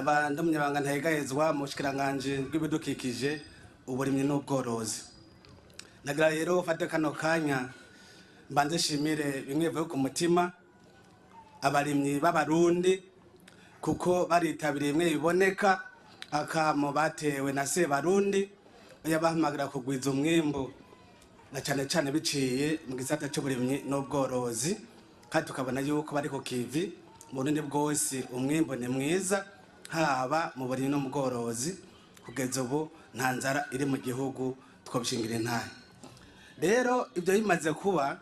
nkaba ndumunyabanga ntahegahezwa mu bushikiranganje bw'ibidukikije uburimyi n'ubworozi. Nagira rero fate kano kanya mbanze shimire bimwe bivuye ku mutima abarimyi b'abarundi kuko baritabiriye bimwe biboneka akamo batewe na Sebarundi yabahamagira kugwiza umwimbo na cyane biciye mu gisata cy'uburimyi n'ubworozi, kandi tukabona yuko bari ku kivi mu Burundi bwose umwimbo ni mwiza haba mu burimyi no mu bworozi. Kugeza ubu nta nzara iri mu gihugu twobishingira intahe. Rero ibyo bimaze kuba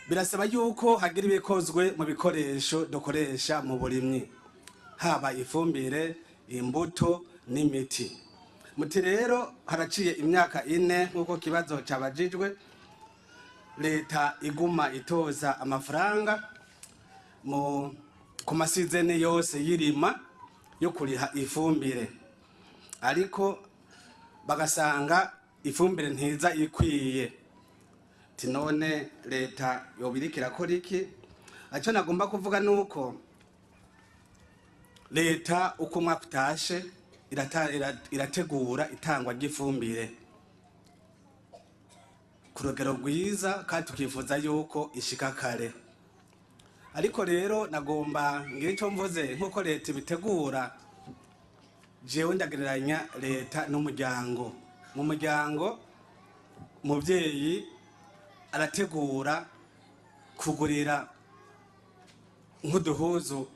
birasaba yuko hagira ibikozwe mu bikoresho dukoresha mu burimyi, haba ifumbire, imbuto n'imiti. Muti rero haraciye imyaka 4 nkuko kibazo cyabajijwe, leta iguma itoza amafaranga ku masizeni yose yirima yo kuriha ifumbire, ariko bagasanga ifumbire ntiza ikwiye. Tinone leta yobirikira ko riki? Aco nagomba kuvuga nuko leta uko umwaka utashe irategura itangwa ry'ifumbire ku rugero rwiza, kandi tukifuza yuko ishika kare. Ariko rero nagomba ngire icyo mvuze nkuko leta ibitegura, jewe ndagereranya leta n'umuryango. Mu muryango umuvyeyi arategura kugurira nk'uduhuzu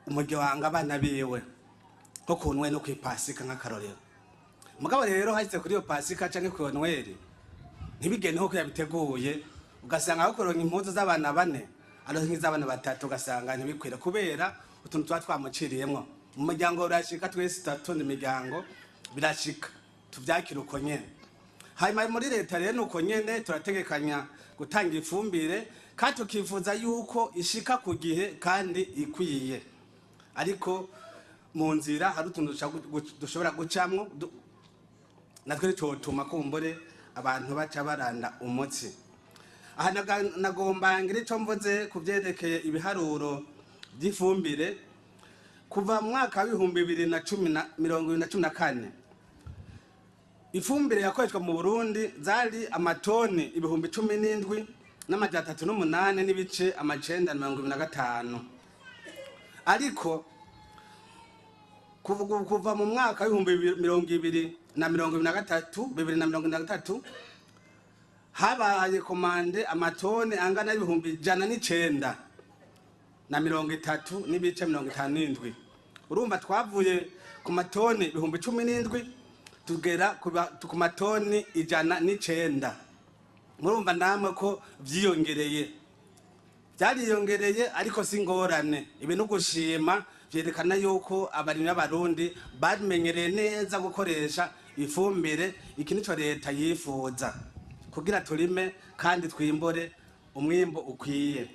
umuryango abana biwe nko ku Noheli no ku Pasika nk'akarorero. Mugabo rero hahise kuri iyo Pasika canke ku Noheli ntibigende nko yabiteguye, ugasanga aho kuronka impuzu z'abana 4 aronka nk'iz'abana 3, ugasanga ntibikwira kubera utuntu twa twamuciriyemwo. Mu muryango urashika twese tatundi imiryango birashika tuvyakira uko nyene. Hanyuma muri leta rero nuko nyene turategekanya gutanga ifumbire, kandi tukifuza yuko ishika ku gihe kandi ikwiye. Ariko mu nzira hari utuntu dushobora gucamwo natwe twotuma kumbure abantu baca baranda umutsi. Aha nagomba ngire ico mvuze kuvyerekeye ibiharuro by'ifumbire. Kuva mu mwaka wa 2014 ifumbire yakoreshwa mu Burundi zari amatoni 17,308 n'ibice 925. Ariko kuva mu mwaka wa 2023 habaye komande amatoni angana 109,30 n'ibice 57. Urumva twavuye ku matoni 17,000 tugera ku matoni 109. Murumva namwe ko vyiyongereye, byariyongereye, ariko singorane. Ibintu gushima vyerekana yuko abarimyi b'abarundi bamenyereye neza gukoresha ifumbire. Iki nico leta yifuza kugira turime kandi twimbore umwimbo ukwiye.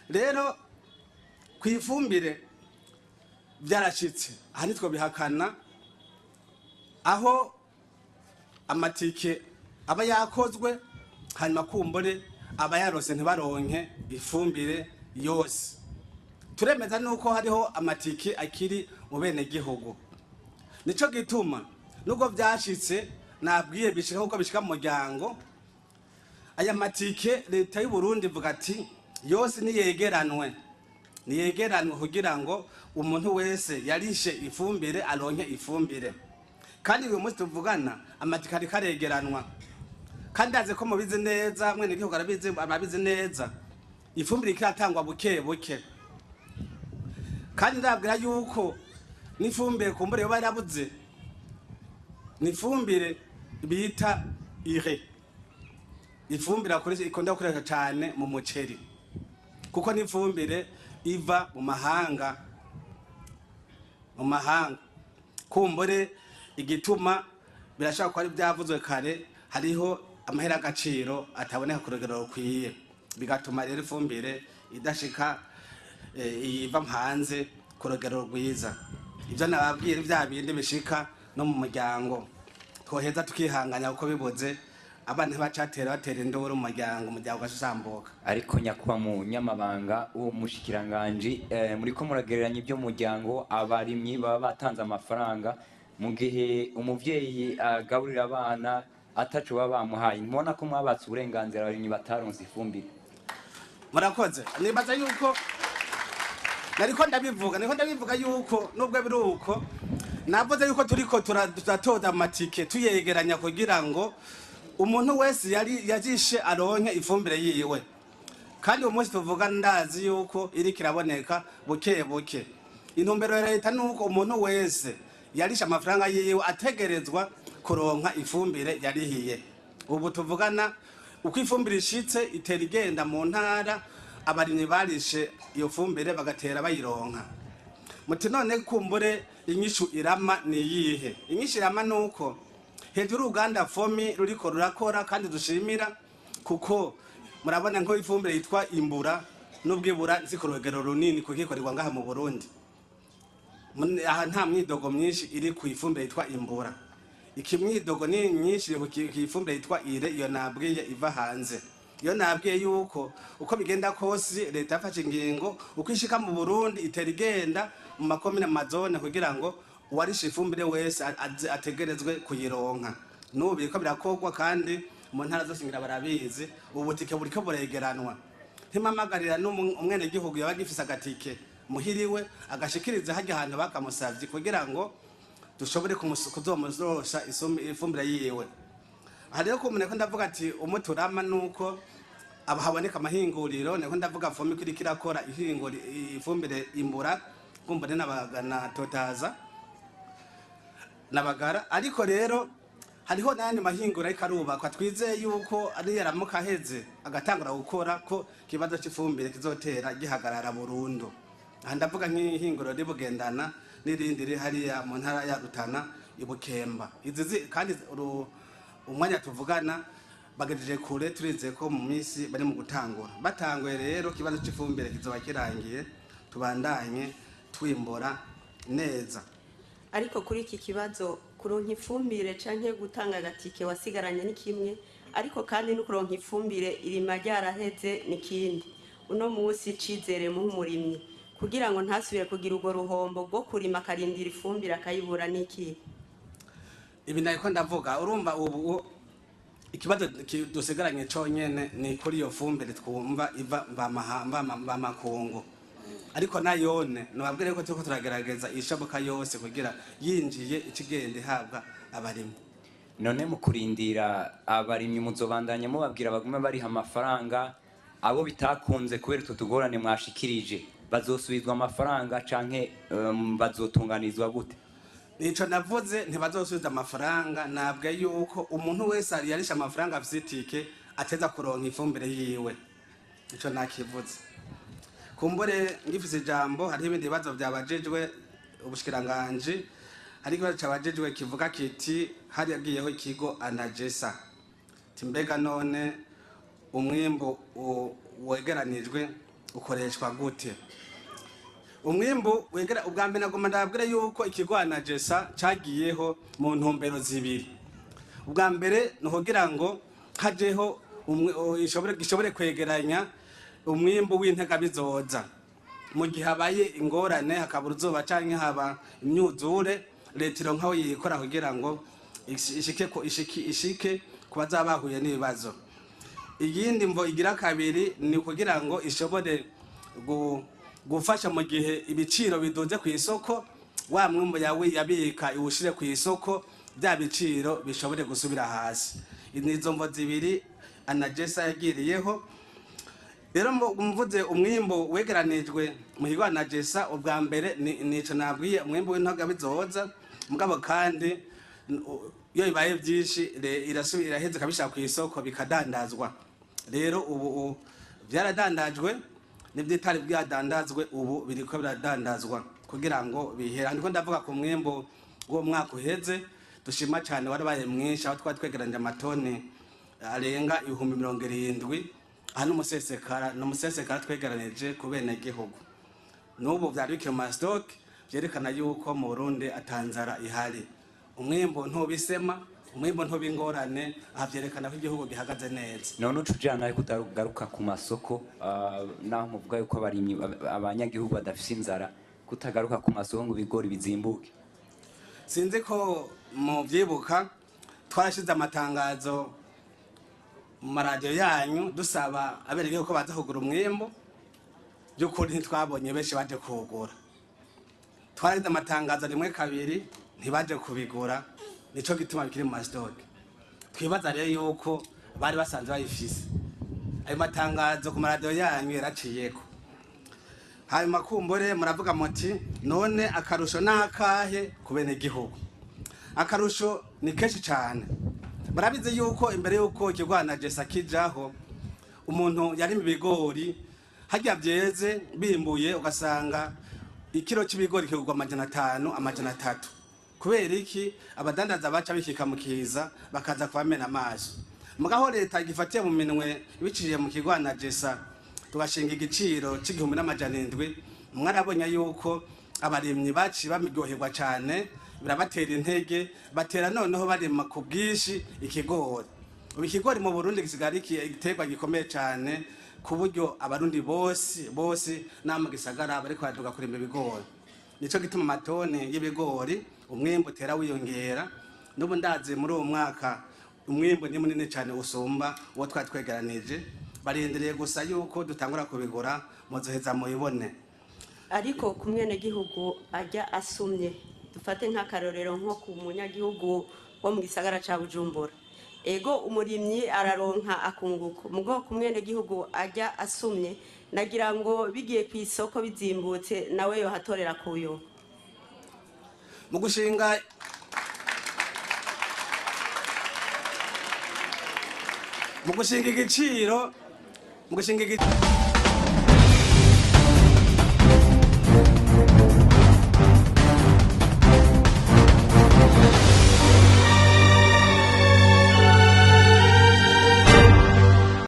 Rero kwifumbire byarashitse, aha nitwo bihakana, aho amatike aba yakozwe hanyuma kumbure aba yarose ntibaronke ifumbire yose. Turemeza nuko hariho amatike akiri mu bene gihugu. Nico gituma nuko byashitse nabwiye bishika kuko bishika mu muryango, aya matike leta y'u Burundi ivuga ati yose niyegeranwe kugira ngo umuntu wese yarishe ifumbire aronke ifumbire. Kandi uyu munsi tuvugana amatike ari karegeranwa, kandi aze ko mubizi neza, mwene gihugu arabizi neza ifumbire ikiratangwa buke buke. Kandi ndabwira yuko n'ifumbire kumbure yo barabuze, n'ifumbire bita ire. Ifumbire ikunda gukoresha cyane mu muceri kuko n'ifumbire iva mu mahanga. Kumbure igituma birashaka ko ari byavuzwe kare, hariho amahera agaciro ataboneka ku rugero rukwiye, bigatuma rero ifumbire idashika iva hanze ku rugero rwiza. Ibyo nababwira bya bindi bishika no mu muryango twoheza tukihanganya kuko biboze abana batera induru mu muryango ugasambuka. Ariko nyakuba mu nyamabanga uwo mushikiranganje muri ko muragereranya ibyo muryango abarimyi baba batanze amafaranga mu gihe umuvyeyi agaburira abana atacu baba bamuhaye. Mbona ko mwabatse uburenganzira abarimyi bataronse ifumbire. Murakoze, nibaza yuko nariko ndabivuga yuko nubwo biruko navuze yuko turiko turatoza amatike tuyegeranya kugira ngo umuntu wese yajishe aronke ifumbire yiwe, kandi umunsi tuvuga ndazi yuko iri kiraboneka buke buke. Intumbero ya leta nuko umuntu wese yarisha amafaranga yiwe ategerezwa kuronka ifumbire yarihiye. Ubu tuvugana uko ifumbire ishitse itera igenda mu ntara, abarimyi barishe iyo fumbire bagatera bayironka. Muti none kumbure inyishu irama ni yihe? Inyishu irama nuko hejuru uruganda fomi ruriko rurakora kandi dushimira, kuko murabona nko ifumbire yitwa imbura n'ubwibura nziko rugero runini kugikorerwa ngaha mu Burundi. Aha nta mwidogo myinshi iri ku ifumbire yitwa imbura. Ikimwidogo ni nyinshi ku ifumbire yitwa ire, iyo nabwiye iva hanze. Iyo nabwiye yuko uko bigenda kose leta yafashe ingingo uko ishika mu Burundi itera igenda mu makomine mazone kugira ngo uwarisha ifumbire wese ategerezwe kuyironka. N'ubu biriko birakogwa kandi mu ntara zose ngira barabizi, ubutike buriko buregeranwa. Ntimamagarira n'umwene gihugu yaba gifise agatike muhiriwe agashikiriza hajya ahantu bakamusavye kugira ngo dushobore kuzomuzosha ifumbire yiwe. Aha rero ko umuntu ndavuga ati umuturama nuko haboneka amahinguriro, niko ndavuga fomi kuri kirakora ifumbire imbura kumbure n'abagana totaza nabagara. Ariko rero hariho n'ayandi mahinguriro ariko arubakwa, twizeye yuko ari yaramuka heze agatangura gukora ko kibazo cy'ifumbire kizotera gihagarara burundu. Aha ndavuga nk'ihinguriro ribugendana n'irindi riri hariya mu ntara ya Rutana ibukemba. Izi kandi umwanya tuvugana bagejeje kure, turize ko mu minsi bari mu gutangura. Batanguye rero kibazo cy'ifumbire kizoba kirangiye, tubandanye twimbura neza. Ariko kuri iki kibazo kuronka ifumbire canke gutanga agatike wasigaranye ni kimwe, ariko kandi no kuronka ifumbire irima ryaraheze ni kindi. Uno musi cizere mu murimyi kugira ngo ntasubire kugira urwo ruhombo bwo kurima akarindira ifumbire akayibura niki. Ibi nako ndavuga, urumva ubu ikibazo dusigaranye conyene ni kuri iyo fumbire twumva iva bamakungu. Ariko nayone nababwire ko turiko turagerageza ishabuka yose kugira yinjiye ikigende habwa abarimyi. None mu kurindira abarimyi muzobandanya mubabwira bagume bariha amafaranga, abo bitakunze kubera tutugorane mwashikirije bazosubizwa amafaranga canke bazotunganizwa gute? Nico navuze ntibazosubiza amafaranga, nabwe yuko umuntu wese yarisha amafaranga afisitike ateza kuronka ifumbire yiwe. Nico nakivuze. Kumbure ngifise ijambo, hari ibindi bibazo byabajejwe ubushikiranganje, ariko cyabajejwe kivuga kiti hari yagiyeho ikigo Anagesa. Timbega none umwimbo wegeranijwe ukoreshwa gute? Umwimbu wegera ubwambe nagoma ndabwire yuko ikigo Anagesa cagiyeho mu ntumbero zibiri. Ubwambere no kugira ngo hajeho gishobore kwegeranya umwimbu w'intega bizoza mu gihe habaye ingorane, hakabura uzuba canke haba imyuzure, leta ironkaho yikora kugira ngo ishike kuba zabahuye n'ibibazo. Iyindi mvo igira kabiri ni kugira ngo ishobore gufasha mu gihe ibiciro biduze ku isoko, wa mwumbo yawe yabika iwushire ku isoko, bya biciro bishobore gusubira hasi. Nizo mvo zibiri Anagesa yagiriyeho. Rero mvuze umwimbo wegeranijwe mu kigo Anagesa, ubwa mbere nico nabwiye umwimbo w'intoga bizoza, mugabo kandi iyo bibaye byinshi irasubira iraheze kabisha ku isoko bikadandazwa. Rero ubu byaradandajwe n'ibyitari byadandazwe, ubu biriko biradandazwa kugira ngo bihera. Ndiko ndavuga ku mwimbo wo mwaka uheze dushima cyane warabaye mwinshi, aho twatwegeranje amatoni arenga 70,000. Hano umusesekara twegeranije ku bene gihugu. N'ubu byari bikiri mu stock, byerekana yuko mu Burundi atanzara ihari. Umwimbo ntubisema, umwimbo ntuba ingorane, aha vyerekana ko igihugu gihagaze neza. none uca ujana ariko utagaruka ku masoko naho muvuga yuko abarimyi abanyagihugu badafise inzara kutagaruka ku masoko ngo ibigori bizimbuke. Sinzi ko muvyibuka twarashize amatangazo mu maradiyo yanyu dusaba abenegihugu ko baza kugura umwimbo, by'ukuri ntitwabonye benshi baje kuwugura. Twarize amatangazo rimwe kabiri ntibaje kubigura, nico gituma bikiri mu masitoke. Twibaza rero yuko bari basanzwe bayifise. Ayo matangazo ku maradiyo yanyu yaraciyeko. Hanyuma kumbure muravuga muti none akarusho n'akahe ku benegihugu. Akarusho ni kenshi cyane. Murabizi yuko imbere yuko ikigwana Jesa kijaho umuntu yari mu bigori hajya byeze bimbuye ugasanga ikiro cy'ibigori kigurwa 500 300. Kubera iki abadandaza baca bikika mukiza bakaza kubamena amaso. Mugaho leta igifatiye mu minwe biciriye mu kigwana Jesa tugashinga igiciro c'igihumbi n'amajana 7, mwarabonye yuko abarimyi baci bamigyoherwa cyane, birabatera intege, batera noneho barima ku bwishi ikigori. Ubu ikigori mu Burundi gisigarikiye igiterwa gikomeye cyane ku buryo abarundi bose nama gisagara bariko baduga kurima ibigori. Nico gituma amatoni y'ibigori umwimbo utera wiyongera, n'ubu ndaze muri uwo mwaka umwimbo ni munini cyane usumba uwo twatwegeranije. Barendereye gusa yuko dutangura kubigura muzoheza muyibone. Ariko ku mwenegihugu ajya asumye, dufate nk'akarorero nko ku munyagihugu wo mu gisagara ca Bujumbura, ego umurimyi araronka akunguko, mugo ku mwenegihugu ajya asumye nagira ngo bigiye ku isoko bizimbutse nawe yo hatorera kuyo. Mu gushinga igiciro